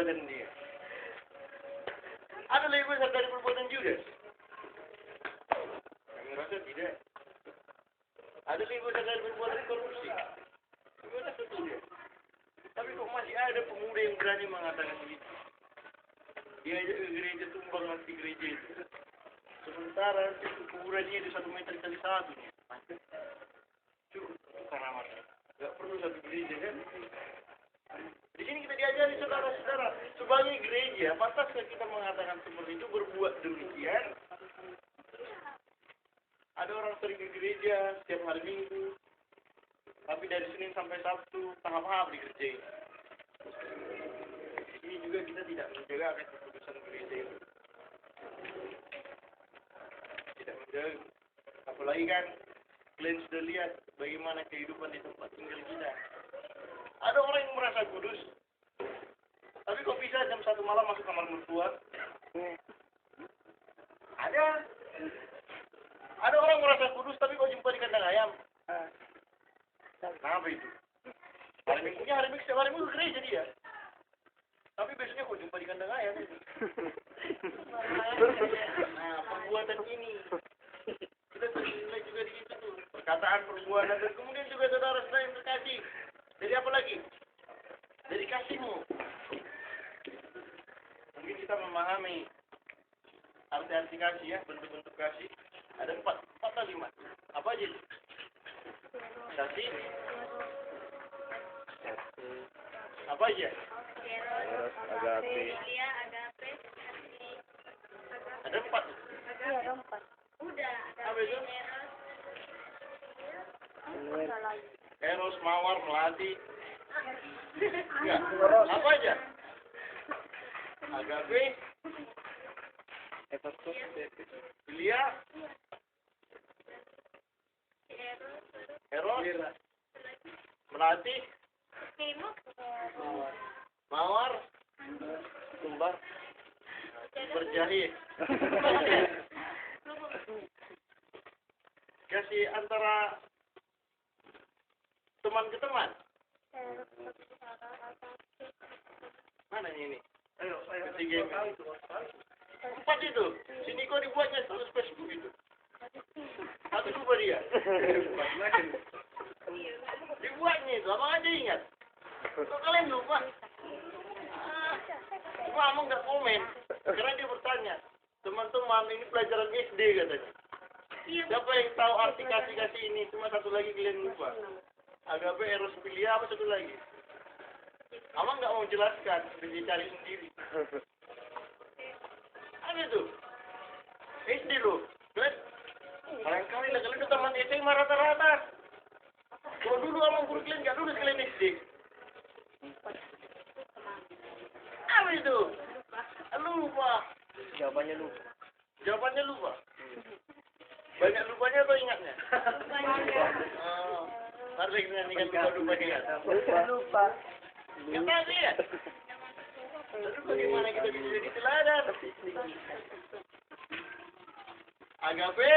perbuatan dia. Ada lebih besar dari perbuatan Judas? Kami rasa tidak. Ada lebih besar dari perbuatan korupsi? Kami rasa tidak. Tapi kok masih ada pemuda yang berani mengatakan begitu? Dia ajak ke gereja tumbang nanti gereja itu. Sementara ukurannya itu 1 meter kali 1. Cukup karena masa. Gak perlu satu gereja kan? Di sini kita diajari saudara-saudara, sebagai gereja, pantaskah kita mengatakan seperti itu, berbuat demikian? Ada orang sering ke gereja setiap hari Minggu, tapi dari Senin sampai Sabtu tahap-tahap dikerjain. Ini juga kita tidak menjaga keputusan gereja itu. Tidak menjaga. Apalagi kan, kalian sudah lihat bagaimana kehidupan di tempat tinggal kita. Ada orang yang merasa kudus, tapi kok bisa jam 1 malam masuk kamar mertua? Ada. Ada orang merasa kudus, tapi kok jumpa di kandang ayam? Kenapa itu? Hari Minggunya setiap hari Minggu gereja dia. Tapi besoknya kok jumpa di kandang ayam itu. Nah, perbuatan ini. Kita terlihat juga di situ tuh. Perkataan, perbuatan, dan kemudian juga saudara-saudara yang terkasih. Jadi apa lagi? Dari kasihmu. Mungkin kita memahami arti-arti kasih ya, bentuk-bentuk kasih. Ada 4 atau 5. Apa aja itu? Kasih. Apa aja? Agape. Ada 4. Iya, 4. Apa itu? Eros, mawar, melati. Enggak. Apa aja? Agape. Filia. Eros. Melati. Mawar. Tumbar. Berjahit. Kasih antara teman ke teman. Mana ini? Ayo, ketiga ini. 4 itu. Sini kok dibuatnya status Facebook itu. Atau lupa dia. Dibuatnya itu, abang aja ingat. Kok kalian lupa? Cuma abang nggak komen. Karena dia bertanya, teman-teman ini pelajaran SD katanya. Siapa yang tahu arti kasih-kasih ini? Cuma satu lagi kalian lupa. Agape, Eros, Filia, apa satu lagi? Abang nggak mau jelaskan, dia cari sendiri. Apa itu? SD loh. Barangkali lah kalian teman SMA rata-rata. Kalau dulu abang guru kalian nggak lulus kalian SD. Apa itu? Lupa. Jawabannya lupa. Jawabannya lupa. Banyak lupanya atau ingatnya? Mari kita nyanyikan lupa ingat. Lupa. Kita sih ya. Lalu bagaimana kita bisa jadi teladan? Agape.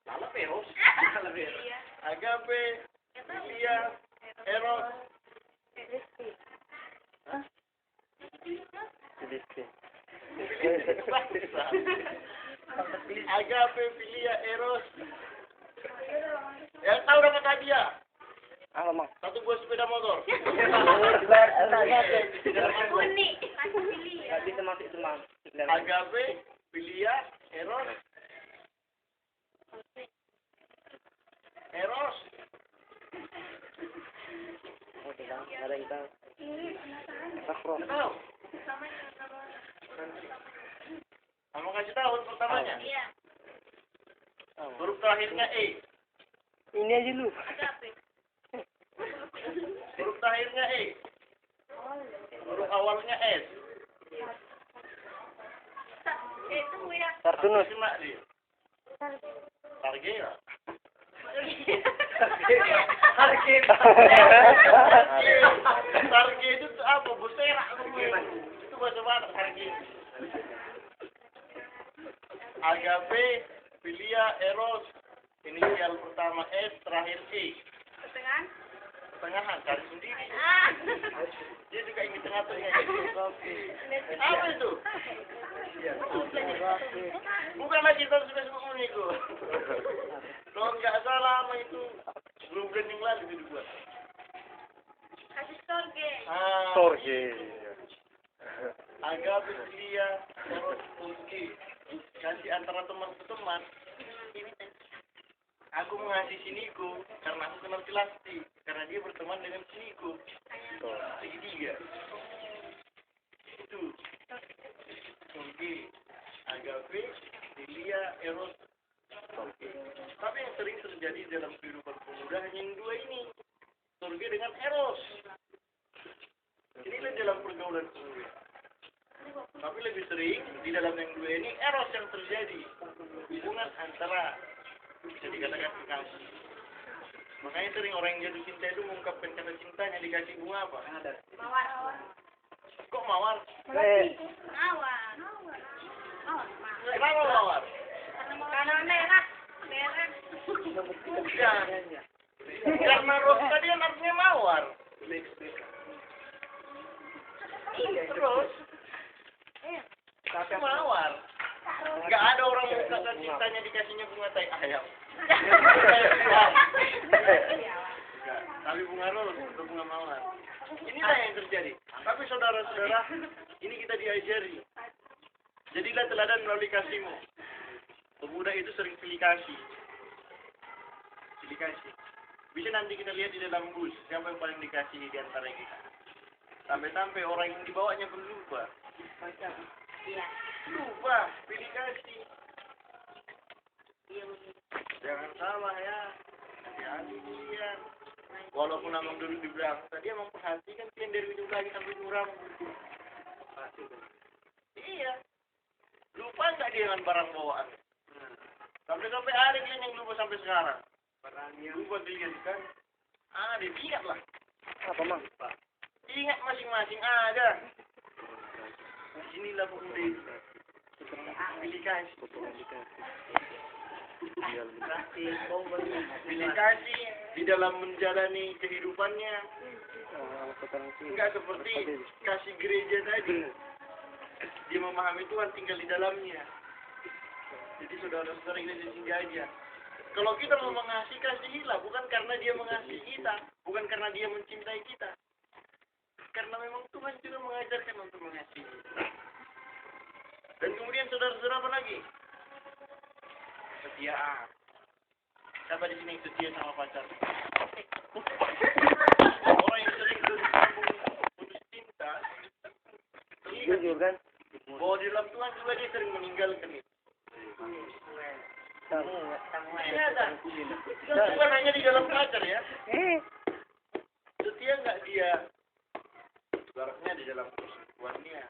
Salah Eros. Agape. Filia. Eros. Agape, Filia, Eros. Yang tahu dapat hadiah. Apa, Mang? 1 buah sepeda motor. Nggak bisa masuk itu, Mang. Agape, Filia, Eros. Eros. Oke, Bang. Ada yang tahu. Sakro. Nggak tahu. Kamu kasih tahu huruf pertamanya. Huruf terakhirnya E. Ini aja lu. Huruf terakhirnya E. Huruf awalnya S. Tartunus. Kena dia. Targeta. Target itu apa? Busera. Itu bahasa Batak target. Agape, Filia, Eros. Inisial pertama S, terakhir E. pertengahan, cari sendiri. Ah. Dia juga ingin tengah-tengah. Apa itu? Bukan lagi tahun 1990 itu. Kalau nggak salah lama itu bulan yang lalu itu dibuat. Kasih sorge. Sorge. Agak Filia terus Turki. Kasih antara teman ke teman. Aku mengasihi Niko karena aku kenal Lasti, karena dia berteman dengan Niko. Segitiga. Itu. Turki, Agape, Filia, Eros. Tapi yang sering terjadi dalam kehidupan pemuda hanya yang dua ini. Turki dengan Eros. Inilah dalam pergaulan pemuda. Tapi lebih sering di dalam yang dua ini Eros yang terjadi. Hubungan antara bisa dikatakan kekasih. Makanya sering orang yang jatuh cinta itu mengungkapkan kata cintanya dikasih bunga apa? Mawar. Kok mawar? Mawar. Kenapa mawar? Karena merah. Bukan. Karena ros tadi kan artinya mawar. Terus mawar. Nggak ada orang yang kata cintanya dikasihnya bunga tai ayam. Tapi bunga ros atau bunga mawar. Inilah yang terjadi. Tapi saudara-saudara, ini kita diajari. Jadilah teladan melalui kasihmu. Pemuda itu sering pilih kasih. Bisa nanti kita lihat di dalam bus, siapa yang paling dikasihi di antara kita. Sampai-sampai orang yang dibawanya pun lupa. Iya. Lupa, pilih kasih. Jangan salah ya. Hati-hati kalian. Walaupun abang dulu di belakang, tadi emang perhatikan kalian dari ujung lagi sampai ujung rambut. Iya. Lupa nggak dia dengan barang bawaan? Sampai-sampai ada kalian yang lupa sampai sekarang. Lupa kalian kan? Diingat lah. Apa mang? Ingat masing-masing ada. Inilah pemuda itu. Pilih kasih. Pilih kasih di dalam menjalani kehidupannya. Enggak seperti kasih gereja tadi. Dia memahami Tuhan tinggal di dalamnya. Jadi saudara-saudara ini di sini aja. Kalau kita mau mengasihi, kasihilah. Bukan karena dia mengasihi kita. Bukan karena dia mencintai kita. Karena memang Tuhan juga mengajarkan untuk mengasihi. Dan kemudian saudara-saudara apa lagi? Kesetiaan. Siapa di sini yang setia sama pacar? Orang yang sering putus cinta. Jujur kan? Bahwa di dalam Tuhan juga dia sering meninggalkan itu. Ternyata. Bukan hanya di dalam pacar ya. Setia nggak dia? Ibaratnya di dalam perselingkuhannya.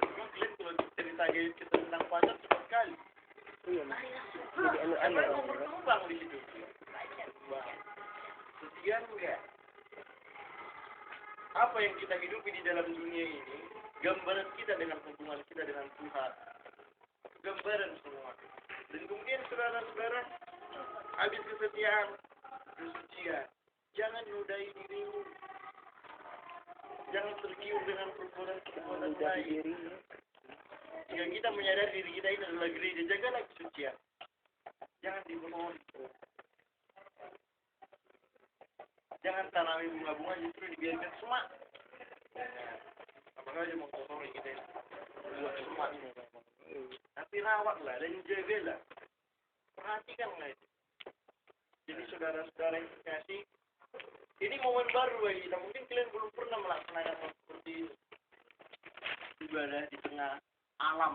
Memang kalian kalau cerita kita tentang pacar cepat sekali. Iya mas. Jadi Karena mau berkembang di situ. Setia enggak? Apa yang kita hidupi di dalam dunia ini, gambaran kita dengan hubungan kita dengan Tuhan. Gambaran semua. Dan kemudian saudara-saudara, habis kesetiaan, kesucian, jangan nodai dirimu. Jangan tergiur dengan perbuatan-perbuatan lain. Jika kita menyadari diri kita ini adalah gereja, jagalah kesucian. Jangan dibohongi. Jangan tanami bunga-bunga, justru dibiarkan semak. Apakah aja mau kotori kita ini? Buat semak ini. Tapi rawatlah dan jagalah. Perhatikanlah itu. Jadi saudara-saudara yang dikasih, ini momen baru bagi kita. Mungkin kalian belum pernah melaksanakan hal seperti itu. Ibadah di tengah alam.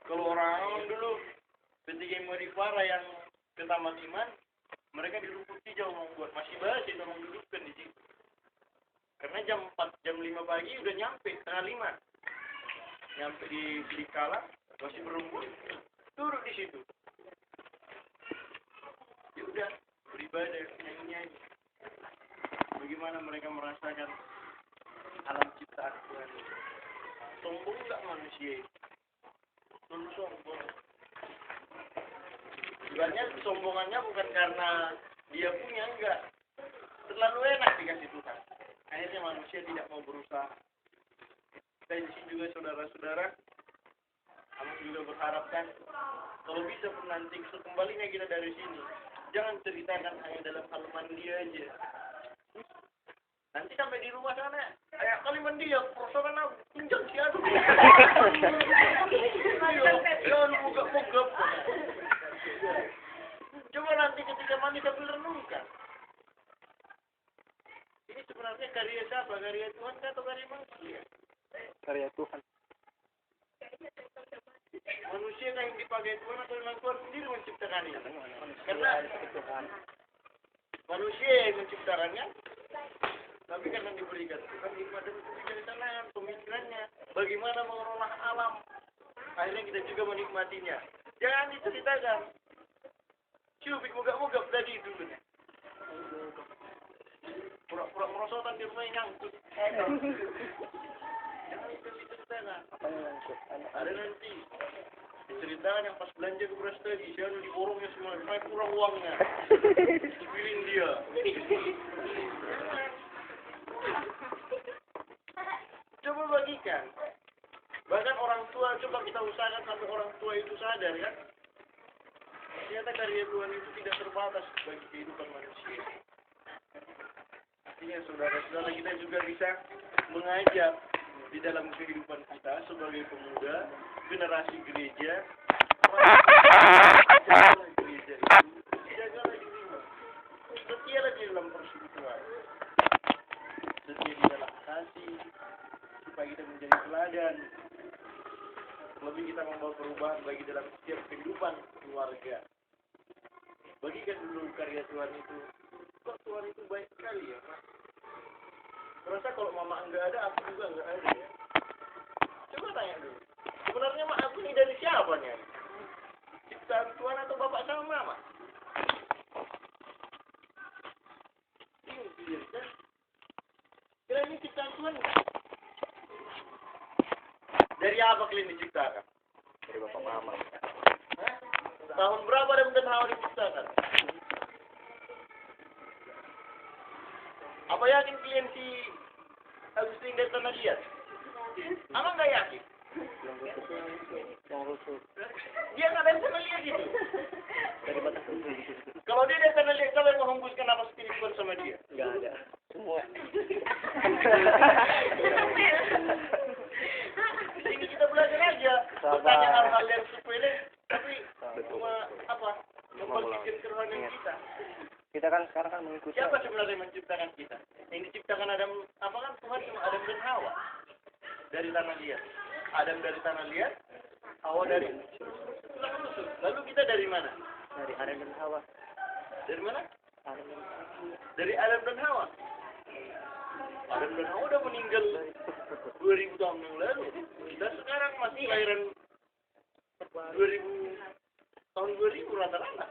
Kalau orang dulu ketika mau di Fara yang ke Taman Iman, mereka di rumput hijau membuat masih basi itu mendudukkan di situ. Karena jam 4, jam 5 pagi udah nyampe, setengah 5. Nyampe di Blikala, masih berumput, duduk di situ. Ya udah, beribadah, nyanyi-nyanyi. Bagaimana mereka merasakan alam ciptaan Tuhan. Sombong enggak manusia itu? Sombong. Sebenarnya kesombongannya bukan karena dia punya enggak. Terlalu enak dikasih Tuhan. Akhirnya manusia tidak mau berusaha. Dan di sini juga saudara-saudara, kami juga berharapkan kalau bisa pun nanti sekembalinya kita dari sini, jangan ceritakan hanya dalam hal mandi aja. Nanti sampai di rumah sana, kayak kali mandi ya, prosokan aku pinjam si aduh. Jangan mogap-mogap. Coba nanti ketika mandi sambil renungkan. Ini sebenarnya karya siapa? Karya Tuhan atau karya manusia? Karya Tuhan. Manusia yang dipakai Tuhan atau memang Tuhan sendiri menciptakannya? Karena manusia yang menciptakannya, tapi karena diberikan Tuhan hikmat dan kebijaksanaan pemikirannya, bagaimana mengelola alam, akhirnya kita juga menikmatinya. Jangan diceritakan. Cubik mogak-mogak tadi dulunya. Pura-pura merosotan di rumah yang nyangkut. Jangan itu diceritakan. Apa yang nyangkut? Ada nanti diceritakan yang pas belanja ke beras tadi, saya di borongnya semua, saya kurang uangnya. Dibilin dia. Coba bagikan. Bahkan orang tua, coba kita usahakan sampai orang tua itu sadar kan. Ternyata karya Tuhan itu tidak terbatas bagi kehidupan manusia. Artinya saudara-saudara kita juga bisa mengajak di dalam kehidupan kita sebagai pemuda, generasi gereja, jagalah gereja itu, jagalah dirimu, setialah di dalam persekutuan, setia di dalam kasih, supaya kita menjadi teladan, lebih kita membawa perubahan bagi dalam setiap kehidupan keluarga. Bagikan dulu karya Tuhan itu. Kok Tuhan itu baik sekali ya, Pak? Terasa kalau mama enggak ada, aku juga enggak ada ya. Coba tanya dulu. Sebenarnya mak aku ini dari siapanya? Ciptaan Tuhan atau bapak sama mama? Ini clear kan? Kira ini ciptaan Tuhan enggak? Dari apa kalian diciptakan? Dari bapak mama. Hah? Tahun berapa Adam dan Hawa diciptakan? Apa yakin kalian si Agustin dari tanah liat? Apa nggak yakin? Yang rusuk. Dia nggak dari tanah liat itu. Dari batas rusuk. Kalau dia dari tanah liat, kalian menghembuskan apa spiritual sama dia? Enggak ada. Semua. Ini kita belajar aja. Bertanya hal-hal yang sepele, tapi cuma apa? Membangkitkan kerohanian kita. Kita kan sekarang kan mengikuti. Siapa sebenarnya yang menciptakan kita? Yang diciptakan Adam, apa kan Tuhan cuma Adam dan Hawa dari tanah liat. Adam dari tanah liat, Hawa dari tulang rusuk. Lalu kita dari mana? Dari Adam dan Hawa. Dari mana? Adam dan Hawa. Dari Adam dan Hawa. Adam dan Hawa udah meninggal 2000 tahun yang lalu. Kita sekarang masih lahiran 2000 tahun 2000 rata-rata.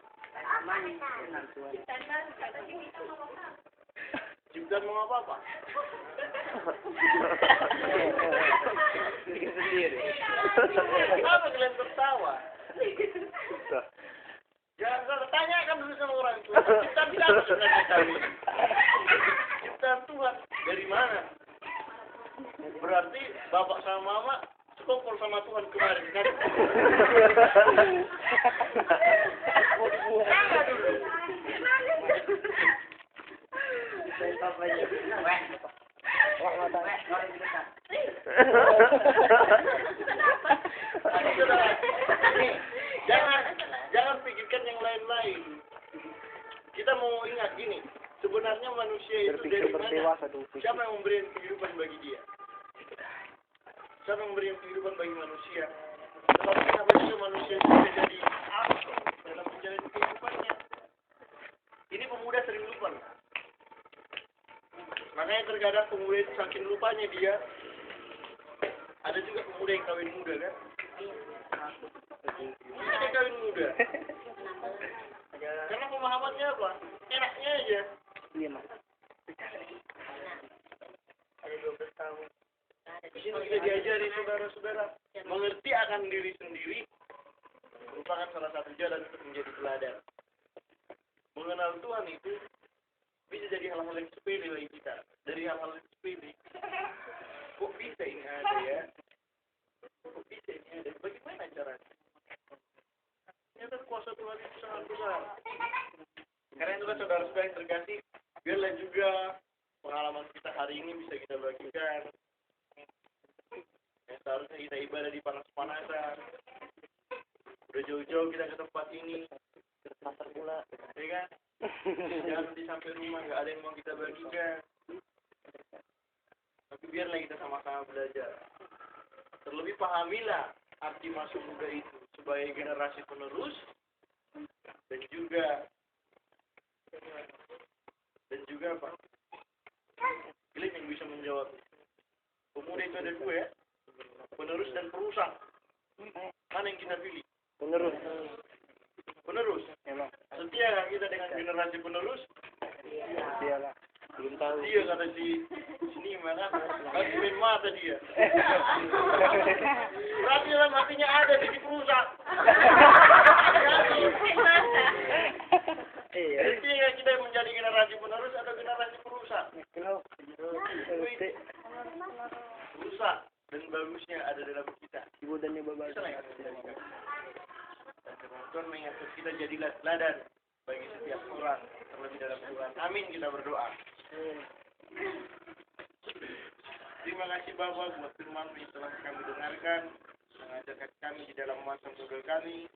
Ciptaan mau apa-apa? Bikin sendiri. Kenapa kalian tertawa? Jangan salah, tanyakan dulu sama orang tua. Ciptaan siapa sebenarnya kami? Ciptaan Tuhan. Dari mana? Berarti bapak sama mama sekongkol sama Tuhan kemarin kan? Tanya dulu. Jangan pikirkan yang lain-lain. Kita mau ingat gini, sebenarnya manusia itu dari mana? Siapa yang memberi kehidupan bagi dia? Siapa yang memberi kehidupan bagi manusia? Tetapi kenapa juga manusia itu menjadi apa dalam menjalani kehidupannya? Ini pemuda sering lupa. Makanya terkadang pemuda itu saking lupanya dia. Ada juga pemuda yang kawin muda kan? Ada yang kawin muda. Karena pemahamannya apa? Enaknya aja. Iya, Mas. Ada 12 tahun. Di sini kita diajari saudara-saudara mengerti akan diri sendiri merupakan salah satu jalan untuk menjadi teladan. mengenal Tuhan itu bisa jadi hal-hal yang sepele bagi kita. Dari hal-hal yang sepele, kok bisa ini ada ya? Kok bisa ini ada? Bagaimana caranya? Ternyata kuasa Tuhan itu sangat besar. Karena itulah saudara-saudara yang terkasih, biarlah juga pengalaman kita hari ini bisa kita bagikan. Yang seharusnya kita ibadah di panas-panasan. Udah jauh-jauh kita ke tempat ini. Pasar pula. Ya kan? Jangan nanti sampai rumah nggak ada yang mau kita bagikan. Tapi biarlah kita sama-sama belajar. Terlebih pahamilah arti masuk muda itu sebagai generasi penerus dan juga apa? Kalian yang bisa menjawab. Pemuda itu ada dua ya, penerus dan perusak. Mana yang kita pilih? Penerus. Penerus. Emang. Setia kan kita dengan generasi penerus? Iyalah. Belum tahu. Dia kata si sini mana? Lagi main mata dia. Berarti dalam hatinya ada jadi perusak. Iya. Setia kita menjadi generasi penerus atau generasi perusak? Kenal. Rusak dan bagusnya ada dalam kita. Ibu dan ibu bapak. Tuhan mengatur kita jadilah teladan bagi setiap orang terlebih dalam Tuhan. Amin, kita berdoa. Terima kasih Bapak buat firman yang telah kami dengarkan, mengajarkan kami di dalam masa muda kami.